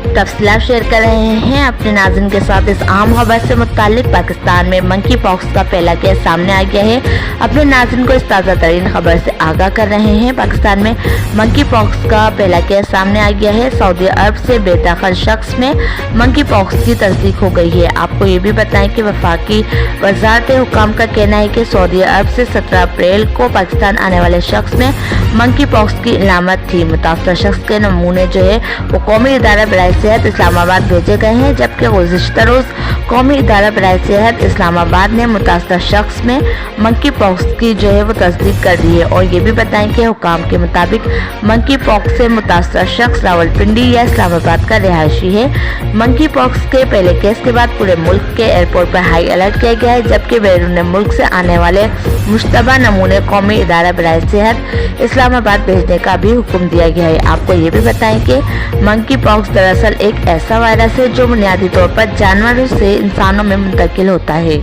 तफसीलात शेयर कर रहे हैं अपने नाज़रीन के साथ। इस अहम खबर से मुताल्लिक पाकिस्तान में मंकी पॉक्स का पहला केस सामने आ गया है। अपने नाज़रीन को इस ताज़ा तरीन खबर से आगाह कर रहे हैं। पाकिस्तान में मंकी पॉक्स का पहला केस सामने आ गया है। सऊदी अरब से बेदखल शख्स में मंकी पॉक्स की तस्दीक हो गई है। आपको ये भी बताएं कि वफाकी वज़ारत हुकाम का कहना है कि सऊदी अरब से 17 अप्रैल को पाकिस्तान आने वाले शख्स में मंकी पॉक्स की अलामत थी। मुतासर शख्स के नमूने जो है वो कौमी इदारा बराए सेहत इस्लामाबाद भेजे गए हैं, जबकि गुज़िश्ता रोज़ कौमी इदारा बराए सेहत इस्लामाबाद ने मुतासर शख्स में मंकी पॉक्स की जो है वो तस्दीक कर दी है। और ये भी बताएं कि हुकाम के मुताबिक मंकी पॉक्स से मुतासर शख्स रावलपिंडी या इस्लामाबाद का रिहायशी है। मंकी पॉक्स के पहले केस के बाद पूरे मुल्क के एयरपोर्ट पर हाई अलर्ट किया गया है, जबकि बैरून मुल्क से आने वाले मुश्तबा नमूने कौमी इदारा बराए सेहत इस्लामाबाद भेजने का भी हुक्म दिया गया है। आपको ये भी बताएं कि मंकी पॉक्स दरअसल एक ऐसा वायरस है जो बुनियादी तौर पर जानवरों से इंसानों में मुंतकिल होता है।